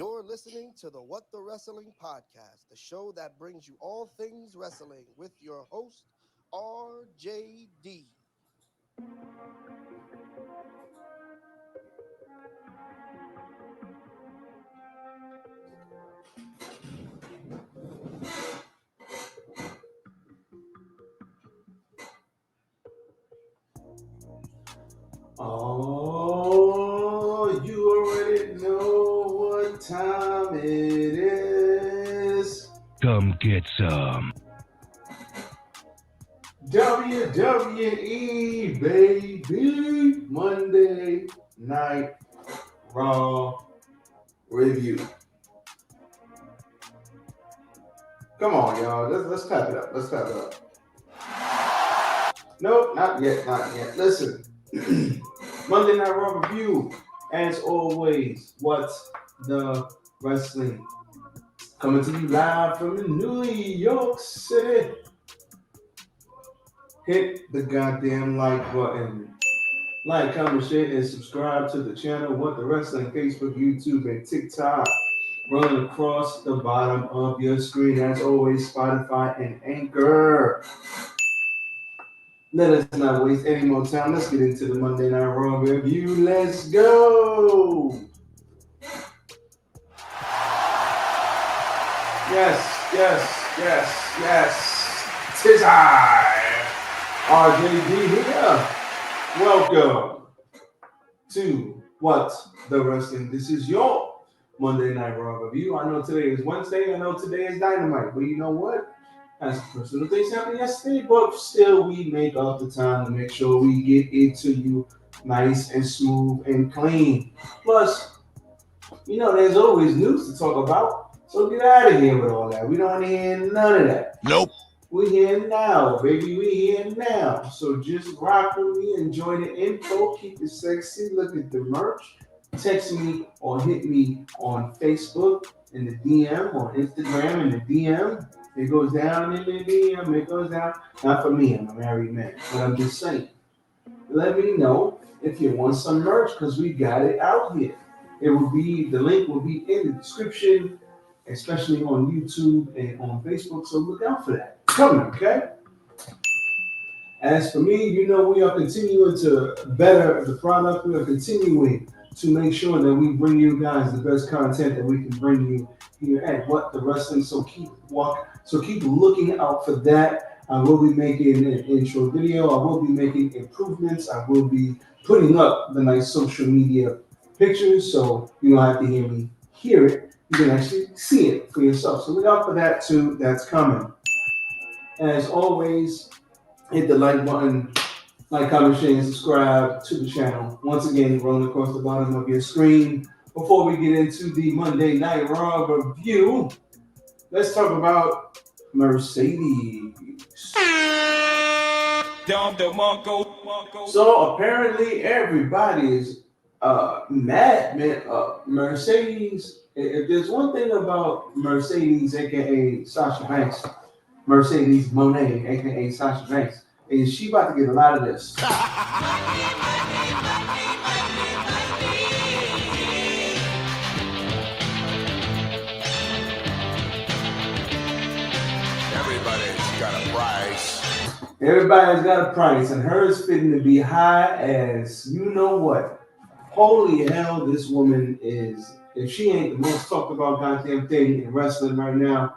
You're listening to the What the Wrestling Podcast, the show that brings you all things wrestling with your host, RJD. Oh, you already know what time it is. Come get some. WWE, baby. Monday Night Raw review. Come on, y'all. Let's clap it up. Let's clap it up. Nope, not yet. Listen. Monday Night Raw review. As always, what's the wrestling? Coming to you live from New York City. Hit the goddamn like button. Like, comment, share, and subscribe to the channel. What the Wrestling, Facebook, YouTube, and TikTok. Rolling across the bottom of your screen. As always, Spotify and Anchor. Let us not waste any more time. Let's get into the Monday Night Raw review. Let's go. Yes. Tis I, RJD here. Welcome to What the Wrestling. This is your Monday Night Raw review. I know today is Wednesday. I know today is Dynamite. But you know what? As personal things happened yesterday, but still we make up the time to make sure we get it to you nice and smooth and clean. Plus, you know, there's always news to talk about. So get out of here with all that. We don't want to hear none of that. Nope. We here now, baby. We here now. So just rock with me, enjoy the info, keep it sexy, look at the merch. Text me or hit me on Facebook in the DM or Instagram in the DM. It goes down in the DM. It goes down. Not for me. I'm a married man. But I'm just saying. Let me know if you want some merch because we got it out here. The link will be in the description, especially on YouTube and on Facebook. So look out for that. Coming, okay? As for me, you know, we are continuing to better the product. We are continuing to make sure that we bring you guys the best content that we can bring you here at What the Wrestling. So keep looking out for that. I will be making an intro video. I will be making improvements. I will be putting up the nice social media pictures, so you don't have to hear it. You can actually see it for yourself. So look out for that too. That's coming. As always, hit the like button, like, comment, share, and subscribe to the channel. Once again, rolling across the bottom of your screen. Before we get into the Monday Night Raw review, let's talk about Mercedes. So apparently everybody is mad, man. Mercedes, if there's one thing about Mercedes, aka Sasha Banks, Mercedes Monet, aka Sasha Banks, is she about to get a lot of this. Everybody's got a price, and hers fitting to be high as you know what. Holy hell, this woman is, if she ain't the most talked about goddamn thing in wrestling right now,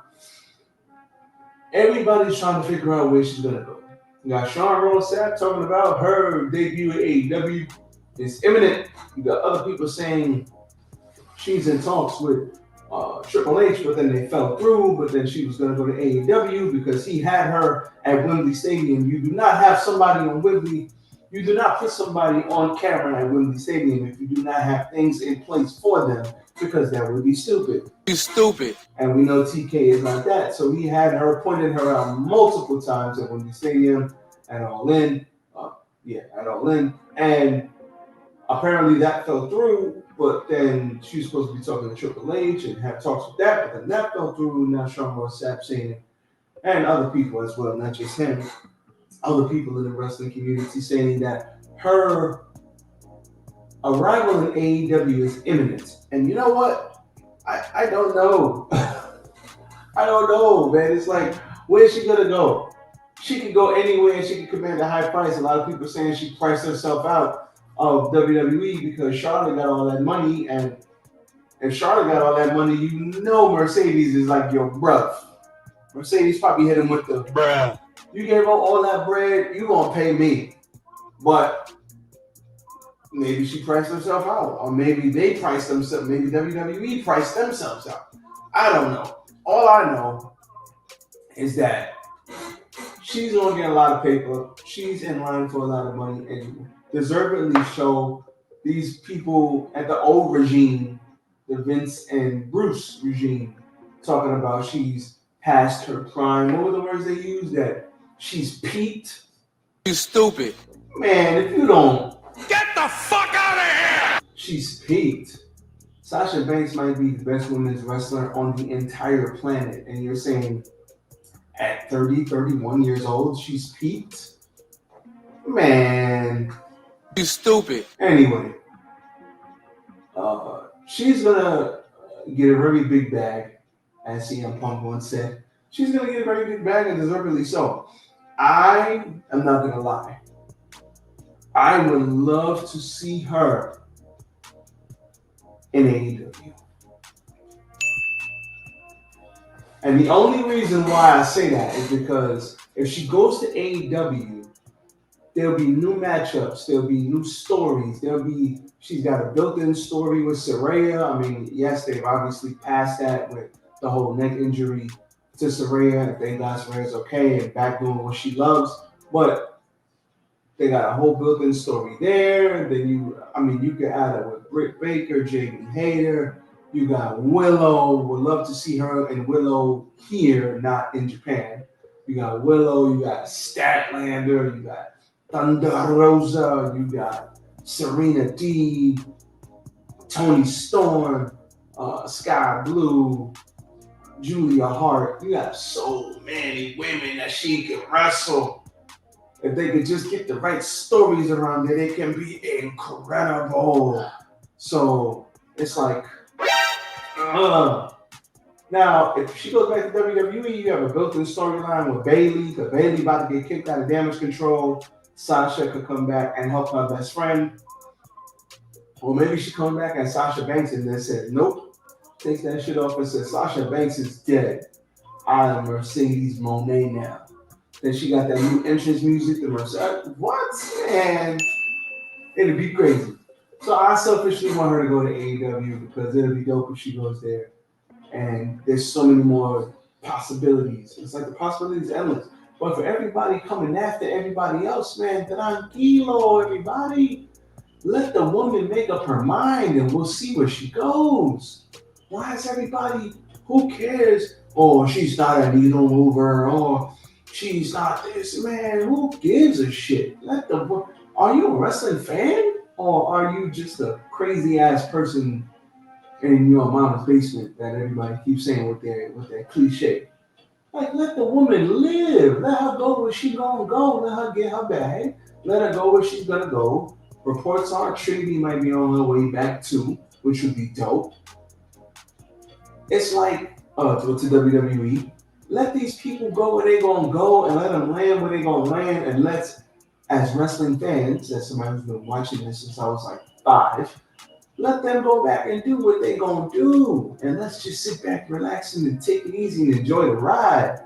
everybody's trying to figure out where she's going to go. You got Sean Ross Sapp talking about her debut at AEW is imminent. You got other people saying she's in talks with Triple H, but then they fell through, but then she was going to go to AEW because he had her at Wembley Stadium. You do not have somebody on Wembley. You do not put somebody on camera at Wembley Stadium if you do not have things in place for them, because that would be stupid. You stupid. And we know TK is like that. So he had her, pointed her out multiple times at Wembley Stadium, at All In. At All In. And apparently that fell through. But then she was supposed to be talking to Triple H and have talks with that, but then that fell through. Now Sean Ross Sapp saying it, and other people as well, not just him, other people in the wrestling community saying that her arrival in AEW is imminent. And you know what? I don't know. I don't know, man. It's like, where's she gonna go? She can go anywhere and she can command a high price. A lot of people saying she priced herself out of WWE because Charlotte got all that money, and if Charlotte got all that money, you know Mercedes is like your bruv. Mercedes probably hit him with the bruh. You gave her all that bread, you gonna pay me. But maybe she priced herself out, or maybe they priced themselves. Maybe WWE priced themselves out. I don't know. All I know is that she's gonna get a lot of paper. She's in line for a lot of money, and deservedly so. These people at the old regime, the Vince and Bruce regime, talking about she's past her prime. What were the words they used? That she's peaked. You stupid. Man, if you don't, Get the fuck out of here! she's peaked. Sasha Banks might be the best women's wrestler on the entire planet, and you're saying at 30, 31 years old, she's peaked? Man. You stupid. Anyway, she's gonna get a very big bag, as CM Punk once said. She's gonna get a very big bag, and deservedly so. I am not gonna lie. I would love to see her in AEW. And the only reason why I say that is because if she goes to AEW, there'll be new matchups, there'll be new stories, she's got a built-in story with Saraya. I mean, yes, they've obviously passed that with the whole neck injury to Saraya. Thank God Saraya's okay and back doing what she loves. But they got a whole built-in story there. Then you could add it with Britt Baker, Jamie Hayter. You got Willow. Would love to see her and Willow here, not in Japan. You got Willow. You got Statlander. You got Thunder Rosa. You got Serena Deeb, Tony Storm, Sky Blue, Julia Hart. You got so many women that she can wrestle. If they could just get the right stories around it, it can be incredible. So it's like, now if she goes back to WWE, you have a built-in storyline with Bayley, because Bayley about to get kicked out of Damage Control. Sasha could come back and help her best friend. Or maybe she comes back and Sasha Banks and then says, nope, takes that shit off and says, Sasha Banks is dead. I am Mercedes Moné now. Then she got that new entrance music, the Mercedes. What? Man, it'd be crazy. So I selfishly want her to go to AEW because it'll be dope if she goes there. And there's so many more possibilities. It's like the possibilities endless. But for everybody coming after everybody else, man, tranquilo, everybody. Let the woman make up her mind and we'll see where she goes. Why is everybody, who cares? Oh, she's not a needle mover. Oh, she's not this. Man, who gives a shit? Are you a wrestling fan? Or are you just a crazy ass person in your mama's basement that everybody keeps saying with their cliche? Like, let the woman live. Let her go where she's gonna go. Let her get her bag. Let her go where she's gonna go. Reports are Trinity might be on her way back too, which would be dope. It's like to WWE. Let these people go where they gonna go and let them land where they gonna land. And let's, as wrestling fans, as somebody who's been watching this since I was like 5, let them go back and do what they gonna do. And let's just sit back, relax, and take it easy and enjoy the ride.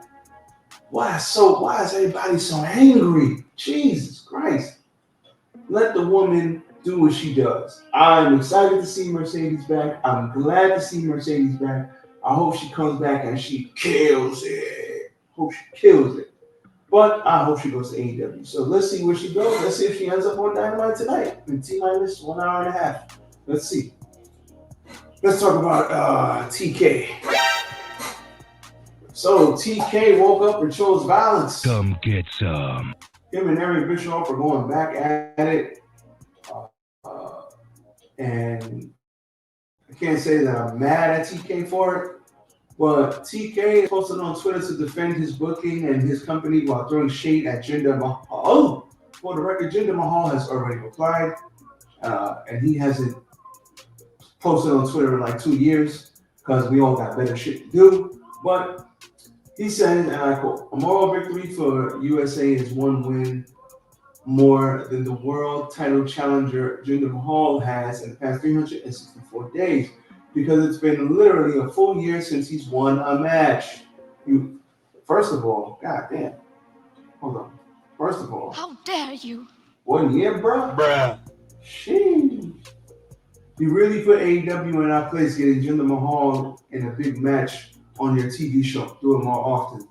Why is everybody so angry? Jesus Christ. Let the woman do what she does. I'm excited to see Mercedes back. I'm glad to see Mercedes back. I hope she comes back and she kills it. Hope she kills it. But I hope she goes to AEW. So let's see where she goes. Let's see if she ends up on Dynamite tonight in T-minus 1 hour and a half. Let's see. Let's talk about TK. So TK woke up and chose violence. Come get some. Him and Eric Bischoff are going back at it. And I can't say that I'm mad at TK for it, but TK posted on Twitter to defend his booking and his company while throwing shade at Jinder Mahal. Oh, for the record, Jinder Mahal has already replied, and he hasn't posted on Twitter in like 2 years because we all got better shit to do. But he said, and I quote, a moral victory for USA is one win more than the world title challenger Jinder Mahal has in the past 364 days, because it's been literally a full year since he's won a match. You, first of all, goddamn, hold on. First of all, how dare you? 1 year, bruh? Sheesh. You really put AEW in our place, getting Jinder Mahal in a big match on your TV show. Do it more often.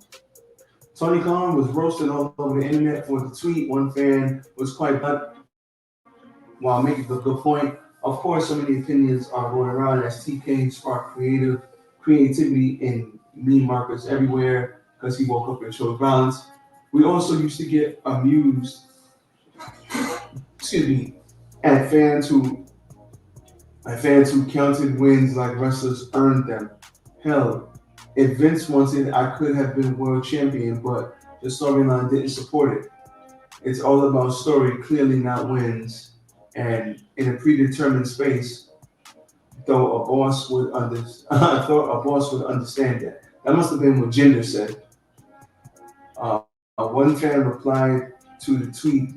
Tony Khan was roasted all over the internet for the tweet. One fan was quite blunt while making a good point. Of course, so many opinions are going around as TK sparked creativity in meme markets everywhere because he woke up and showed violence. We also used to get amused, excuse me, at fans who counted wins like wrestlers earned them. Hell, if Vince wanted, I could have been world champion, but the storyline didn't support it. It's all about story, clearly not wins. And in a predetermined space, though a boss would thought a boss would understand that. That must have been what Jinder said. One fan replied to the tweet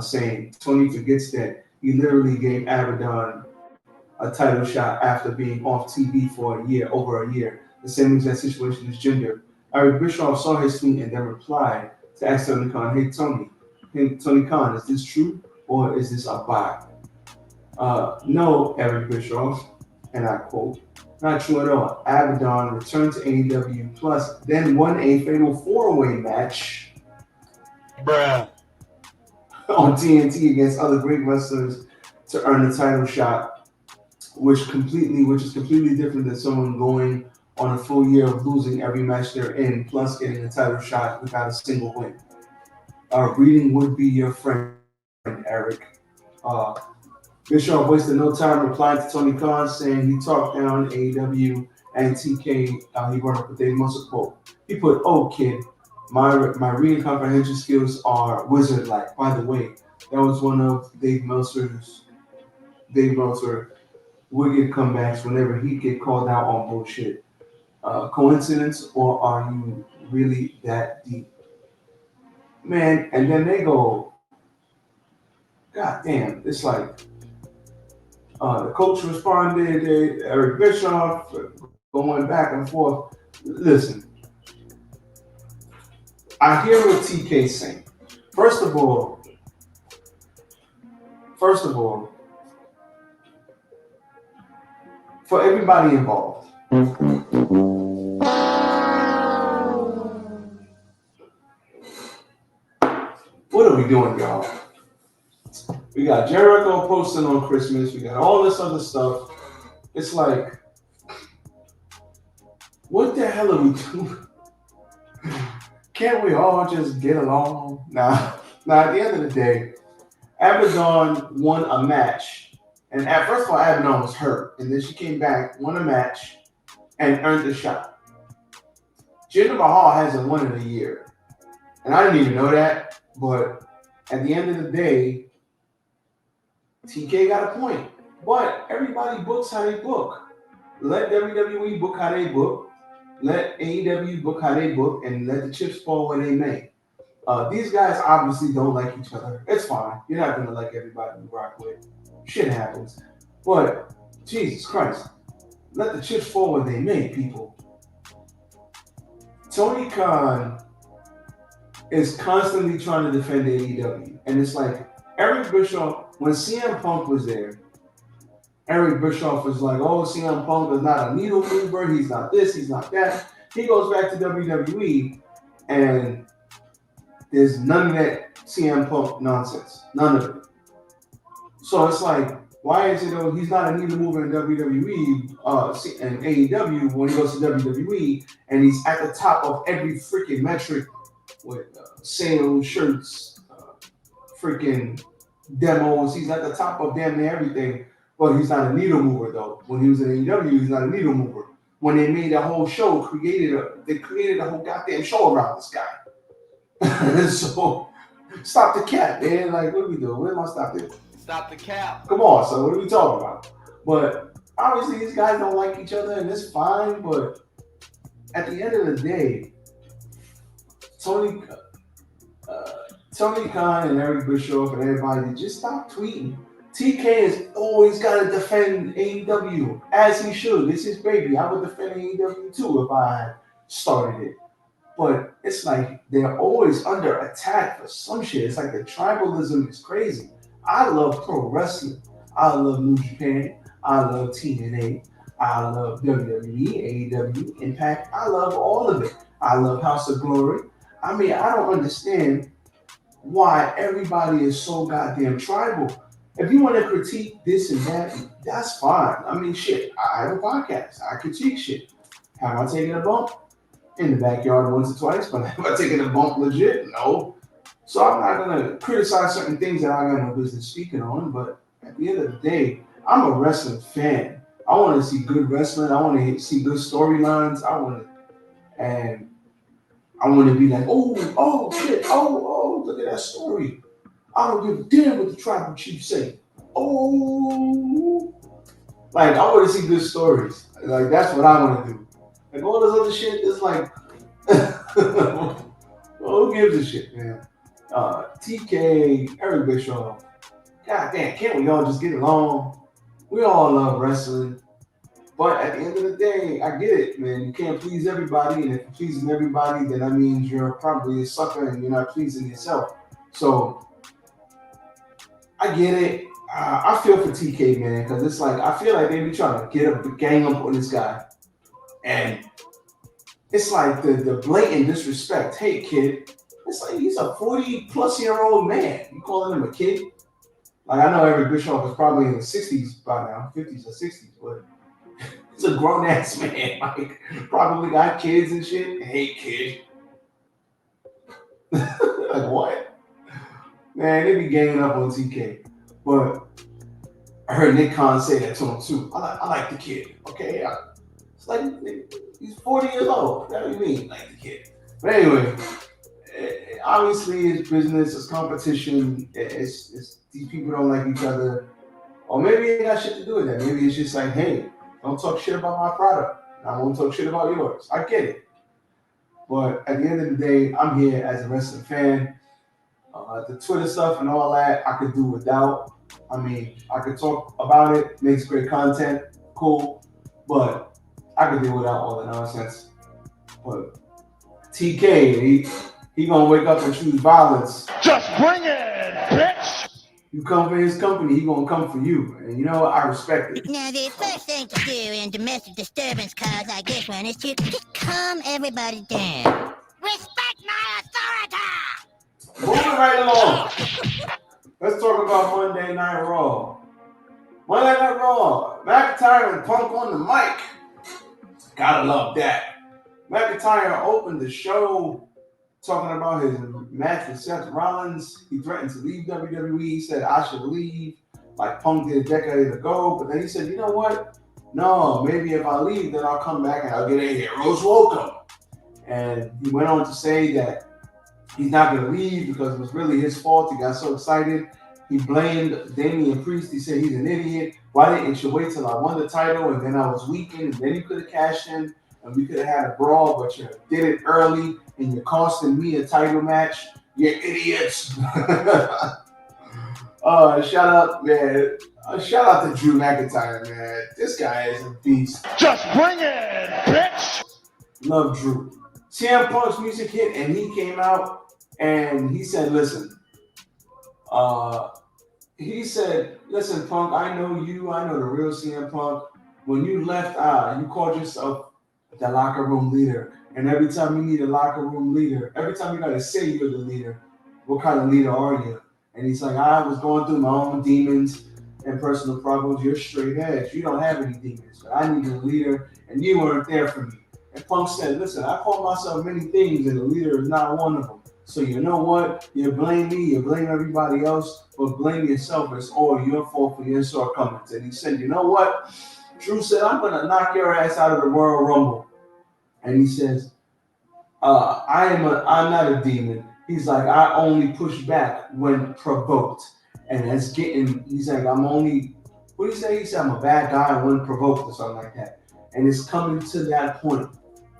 saying Tony forgets that he literally gave Abaddon a title shot after being off TV for over a year. The same exact situation as Jinder. Eric Bischoff saw his tweet and then replied to ask Tony Khan, hey Tony Khan, is this true or is this a bot? No, Eric Bischoff, and I quote, not true at all. Abaddon returned to AEW Plus, then won a fatal four-way match on TNT against other great wrestlers to earn the title shot, which is completely different than someone going on a full year of losing every match they're in, plus getting a title shot without a single win. Reading would be your friend, Eric. Bischoff wasted no time replying to Tony Khan, saying he talked down AEW and TK. He brought up with Dave Meltzer quote. He put, "Oh kid, my reading comprehension skills are wizard-like." By the way, that was one of Dave Meltzer wicked comebacks whenever he get called out on bullshit. Coincidence, or are you really that deep, man? And then they go, God damn, it's like. The coach responded, Eric Bischoff, going back and forth. Listen, I hear what TK's saying. First of all, for everybody involved, what are we doing, y'all? We got Jericho posting on Christmas. We got all this other stuff. It's like, what the hell are we doing? Can't we all just get along? Now, at the end of the day, Abaddon won a match. And first of all, Abaddon was hurt. And then she came back, won a match, and earned the shot. Jinder Mahal hasn't won in a year. And I didn't even know that. But at the end of the day, TK got a point. But everybody books how they book. Let WWE book how they book. Let AEW book how they book. And let the chips fall where they may. These guys obviously don't like each other. It's fine. You're not going to like everybody you rock with. Shit happens. But, Jesus Christ. Let the chips fall where they may, people. Tony Khan is constantly trying to defend AEW. And it's like, Eric Bischoff, when CM Punk was there, Eric Bischoff was like, oh, CM Punk is not a needle mover. He's not this. He's not that. He goes back to WWE, and there's none of that CM Punk nonsense. None of it. So it's like, why is it he's not a needle mover in WWE and AEW when he goes to WWE, and he's at the top of every freaking metric with sales, shirts, freaking demos. He's at the top of damn near everything, but he's not a needle mover though. When he was in AEW, he's not a needle mover. When they made a whole show, they created a whole goddamn show around this guy. So stop the cap, man. Like, what are we doing? Where am I stop it? Stop the cap. Come on, son. What are we talking about? But Obviously, these guys don't like each other, and it's fine. But at the end of the day, Tony, uh, Tony Khan and Eric Bischoff and everybody just stop tweeting. TK has always got to defend AEW as he should. It's his baby. I would defend AEW too if I had started it. But it's like they're always under attack for some shit. It's like the tribalism is crazy. I love pro wrestling. I love New Japan. I love TNA. I love WWE, AEW, Impact. I love all of it. I love House of Glory. I mean, I don't understand why everybody is so goddamn tribal. If you want to critique this and that, that's fine. I mean, shit, I have a podcast. I critique shit. Have I taken a bump? In the backyard once or twice, but am I taking a bump legit? No. So I'm not gonna criticize certain things that I got no business speaking on. But at the end of the day, I'm a wrestling fan. I want to see good wrestling. I want to see good storylines. And I want to be like, oh shit, oh, look at that story. I don't give a damn what the tribal chief say. Oh, like I want to see good stories. Like that's what I want to do. Like all this other shit is like, well, who gives a shit, man? TK, Eric Bischoff. God damn, can't we all just get along? We all love wrestling. But at the end of the day, I get it, man. You can't please everybody, and if you're pleasing everybody, then that means you're probably a sucker and you're not pleasing yourself. So I get it. I feel for TK, man, because it's like I feel like they be trying to get up, gang up on this guy, and it's like the blatant disrespect. Hey, kid. It's like he's a 40-plus-year-old man. You calling him a kid? Like I know Eric Bischoff is probably in the 60s by now, 50s or 60s, but he's a grown ass man. Like probably got kids and shit. Hey, kid. Like what? Man, they be ganging up on TK. But I heard Nick Khan say that to him too. I like the kid. Okay, it's like he's 40 years old. What do you mean, like the kid? But anyway, obviously it's business, it's competition. It's these people don't like each other, or maybe it got shit to do with that. Maybe it's just like, hey, don't talk shit about my product. I won't talk shit about yours. I get it. But at the end of the day, I'm here as a wrestling fan. The Twitter stuff and all that, I could do without. I mean, I could talk about it, makes great content, cool, but I could do without all the nonsense. But TK, he gonna wake up and choose violence. Just bring it, bitch! You come for his company, he gonna come for you. And you know what? I respect it. Now, the first thing to do in domestic disturbance calls like this one is to just calm everybody down. Respect my authority! Moving right along. Let's talk about Monday Night Raw. Monday Night Raw. McIntyre and Punk on the mic. Gotta love that. McIntyre opened the show talking about his match with Seth Rollins. He threatened to leave WWE. He said, I should leave, like Punk did a decade ago. But then he said, you know what? No, maybe if I leave, then I'll come back and I'll get a hero's welcome. And he went on to say that he's not going to leave because it was really his fault. He got so excited. He blamed Damian Priest. He said he's an idiot. Why didn't you wait till I won the title and then I was weakened and then you could have cashed in and we could have had a brawl, but you did it early and you're costing me a title match. You idiots. Shout out, man. Shout out to Drew McIntyre, man. This guy is a beast. Just bring it, bitch! Love Drew. CM Punk's music hit and he came out and he said, listen, Punk, I know you. I know the real CM Punk. When you left you called yourself the locker room leader. And every time you need a locker room leader, every time you got to say you're the leader, what kind of leader are you? And he's like, I was going through my own demons and personal problems. You're straight edge. You don't have any demons, but I need a leader, and you weren't there for me. And Punk said, listen, I call myself many things, and the leader is not one of them. So you know what? You blame me, you blame everybody else, but blame yourself. It's all your fault for your shortcomings. And he said, you know what? Drew said, I'm going to knock your ass out of the Royal Rumble. And he says, I'm not a demon. He's like, I only push back when provoked. And he's like, I'm only What did he say? He said, I'm a bad guy, I wouldn't provoke or something like that. And it's coming to that point.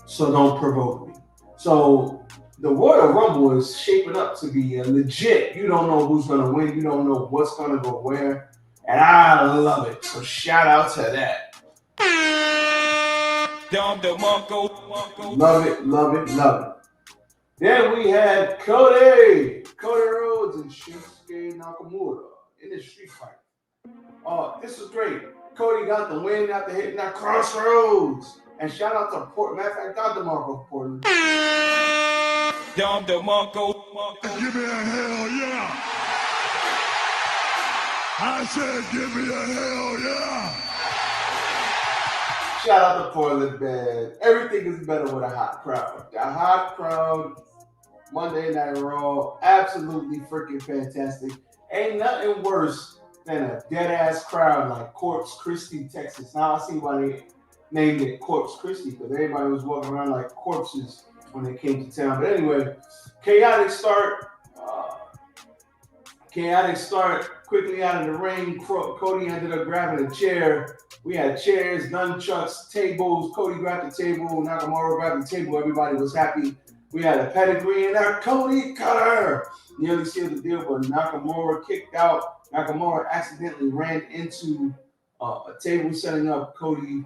So don't provoke me. So the Royal Rumble is shaping up to be legit. You don't know who's going to win. You don't know what's going to go where. And I love it. So shout out to that. Love it, love it, love it. Then we had Cody Rhodes and Shinsuke Nakamura in the street fight. This was great. Cody got the win after hitting that crossroads. And shout out to Portland. Matter of fact, Dom DeMarco for Portland. Dom DeMarco. Give me a hell yeah. I said give me a hell yeah. Shout out to Portland, man. Everything is better with a hot crowd. The hot crowd, Monday Night Raw, absolutely freaking fantastic. Ain't nothing worse than a dead-ass crowd like Corpus Christi, Texas. Now I see why they named it Corpus Christi, because everybody was walking around like corpses when they came to town. But anyway, chaotic start. Quickly out of the ring. Cody ended up grabbing a chair. We had chairs, nunchucks, tables. Cody grabbed the table. Nakamura grabbed the table. Everybody was happy. We had a pedigree, and our Cody cutter nearly sealed the deal, but Nakamura kicked out. Nakamura accidentally ran into a table, setting up Cody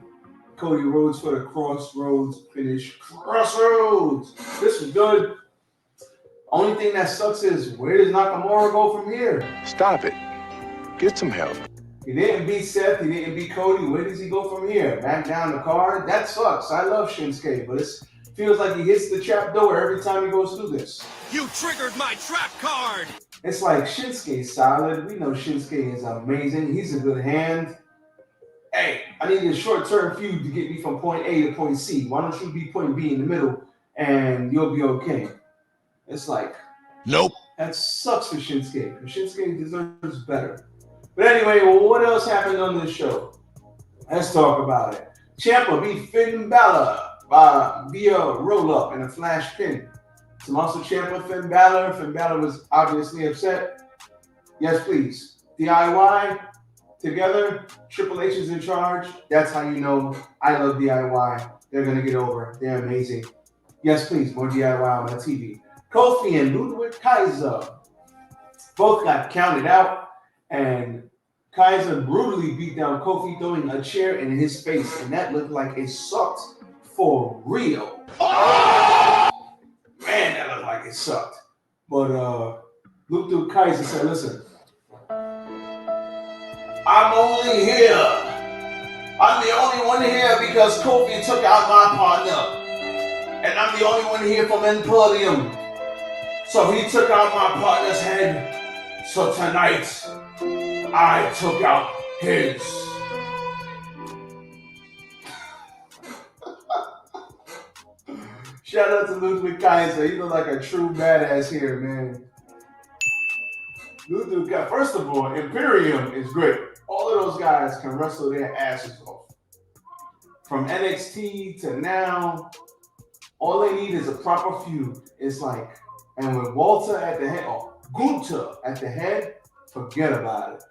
Rhodes for the Crossroads finish. Crossroads! This was good. Only thing that sucks is, where does Nakamura go from here? Stop it. Get some help. He didn't beat Seth. He didn't beat Cody. Where does he go from here? Back down the card? That sucks. I love Shinsuke, but it feels like he hits the trap door every time he goes through this. You triggered my trap card! It's like Shinsuke's solid. We know Shinsuke is amazing. He's a good hand. Hey, I need a short-term feud to get me from point A to point C. Why don't you be point B in the middle and you'll be okay? It's like, nope. That sucks for Shinsuke. Shinsuke deserves better. But anyway, what else happened on this show? Let's talk about it. Ciampa beat Finn Balor via roll-up and a flash pin. Tommaso Ciampa, Finn Balor. Finn Balor was obviously upset. Yes, please. DIY together. Triple H is in charge. That's how you know I love DIY. They're going to get over. They're amazing. Yes, please. More DIY on my TV. Kofi and Ludwig Kaiser both got counted out, and Kaiser brutally beat down Kofi, throwing a chair in his face, and that looked like it sucked for real. Oh! Man, that looked like it sucked. But Ludwig Kaiser said, listen, I'm only here. I'm the only one here because Kofi took out my partner. And I'm the only one here from Imperium. So he took out my partner's head. So tonight, I took out his. Shout out to Ludwig Kaiser. He look like a true badass here, man. Ludwig, first of all, Imperium is great. All of those guys can wrestle their asses off. From NXT to now, all they need is a proper feud. It's like, and with Walter at the head, or Gunther at the head, forget about it.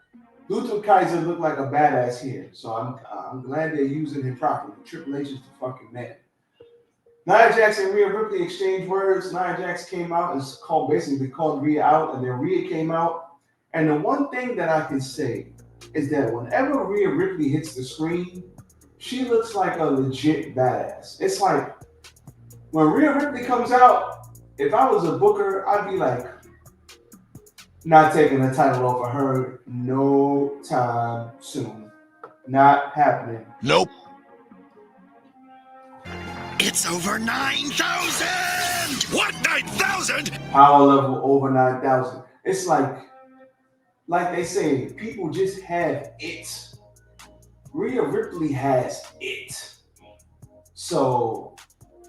Ludwig Kaiser looked like a badass here, so I'm glad they're using him properly. Triple H is the fucking man. Nia Jax and Rhea Ripley exchanged words. Nia Jax came out and basically called Rhea out, and then Rhea came out. And the one thing that I can say is that whenever Rhea Ripley hits the screen, she looks like a legit badass. It's like, when Rhea Ripley comes out, if I was a booker, I'd be like, not taking the title off of her no time soon. Not happening. Nope. It's over 9,000! What, 9,000? Power level over 9,000. It's like they say, people just have it. Rhea Ripley has it. So,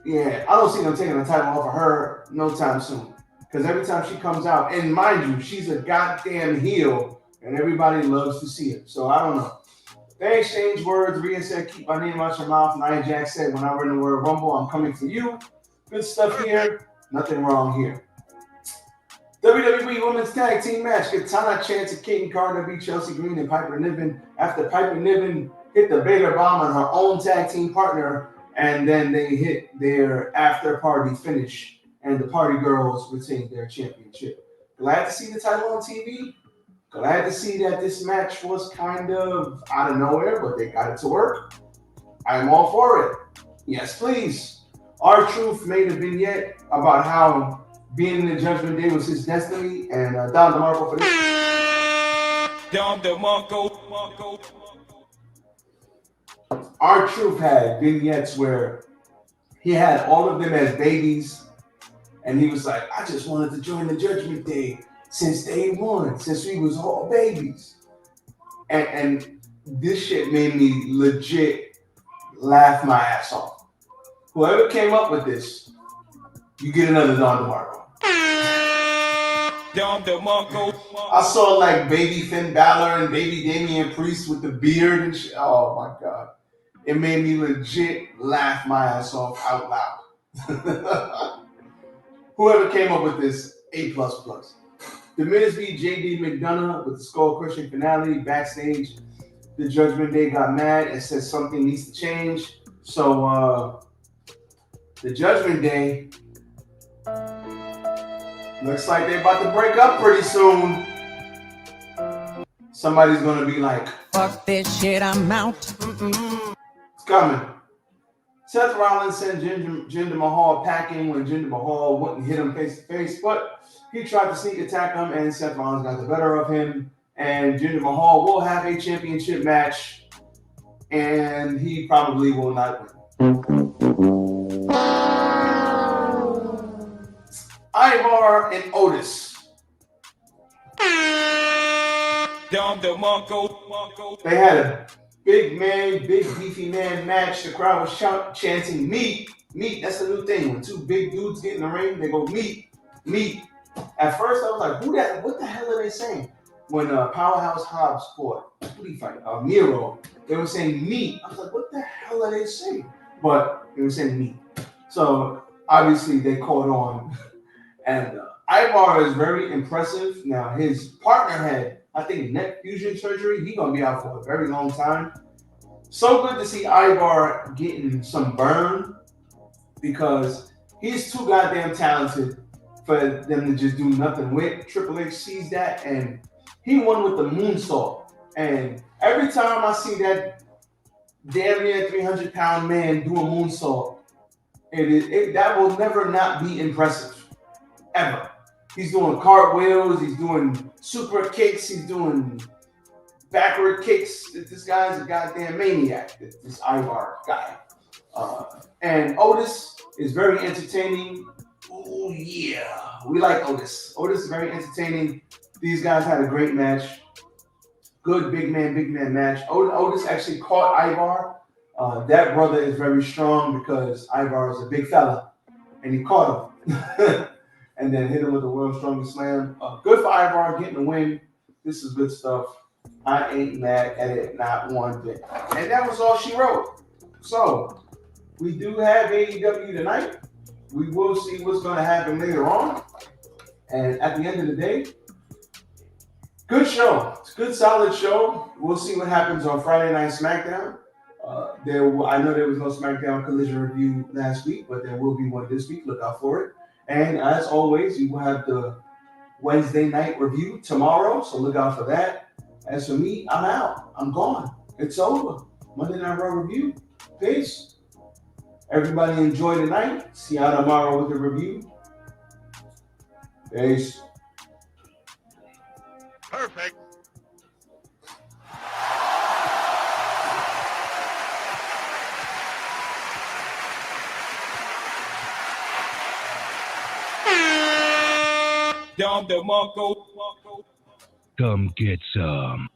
yeah, I don't see them taking the title off of her no time soon. Because every time she comes out, and mind you, she's a goddamn heel, and everybody loves to see it. So I don't know. They exchanged words. Rhea said, keep my name out your mouth. Nia Jax said, when I run the word Rumble, I'm coming for you. Good stuff here. Nothing wrong here. WWE Women's Tag Team match. Katana Chance and Kate Carter beat Chelsea Green and Piper Niven after Piper Niven hit the Vader Bomb on her own tag team partner, and then they hit their after party finish, and the Party Girls retained their championship. Glad to see the title on TV. Glad to see that this match was kind of out of nowhere, but they got it to work. I'm all for it. Yes, please. R-Truth made a vignette about how being in the Judgment Day was his destiny, and Don DeMarco for this. Don DeMarco. R-Truth had vignettes where he had all of them as babies, and he was like, I just wanted to join the Judgment Day since day one, since we was all babies. And this shit made me legit laugh my ass off. Whoever came up with this, you get another Don DeMarco. Don DeMarco. I saw like baby Finn Balor and baby Damian Priest with the beard and shit. Oh my God. It made me legit laugh my ass off out loud. Whoever came up with this, A++. The Miz beat JD McDonough with the skull crushing finale. Backstage, the Judgment Day got mad and said something needs to change. So the Judgment Day looks like they're about to break up pretty soon. Somebody's gonna be like, fuck this shit, I'm out. It's coming. Seth Rollins sent Jinder Mahal packing when Jinder Mahal wouldn't hit him face to face, but he tried to sneak attack him, and Seth Rollins got the better of him. And Jinder Mahal will have a championship match, and he probably will not win. Ivar and Otis. Don DeMarco. They had a big beefy man match. The crowd was chanting meat, meat. That's the new thing. When two big dudes get in the ring, they go meat, meat. At first, I was like, what the hell are they saying? When Powerhouse Hobbs fought Spodify, Miro, they were saying meat. I was like, what the hell are they saying? But they were saying meat. So obviously they caught on. And Ivar is very impressive. Now his partner had, I think, neck fusion surgery. He's gonna be out for a very long time. So good to see Ivar getting some burn because he's too goddamn talented for them to just do nothing with. Triple H sees that, and he won with the moonsault. And every time I see that damn near 300-pound man do a moonsault, that will never not be impressive, ever. He's doing cartwheels, he's doing super kicks, he's doing backward kicks. This guy's a goddamn maniac, this Ivar guy. And Otis is very entertaining. Oh yeah, we like Otis. Otis is very entertaining. These guys had a great match. Good big man match. Otis actually caught Ivar. That brother is very strong because Ivar is a big fella, and he caught him. And then hit him with the world's strongest slam. Good for Ivar getting the win. This is good stuff. I ain't mad at it, not one bit. And that was all she wrote. So we do have AEW tonight. We will see what's going to happen later on. And at the end of the day, good show. It's a good, solid show. We'll see what happens on Friday Night SmackDown. I know there was no SmackDown Collision review last week, but there will be one this week. Look out for it. And as always, you will have the Wednesday night review tomorrow, so look out for that. As for me, I'm out. I'm gone. It's over. Monday Night Raw review. Peace. Everybody enjoy the night. See you tomorrow with the review. Peace. Perfect. Don DeMarco. Come get some.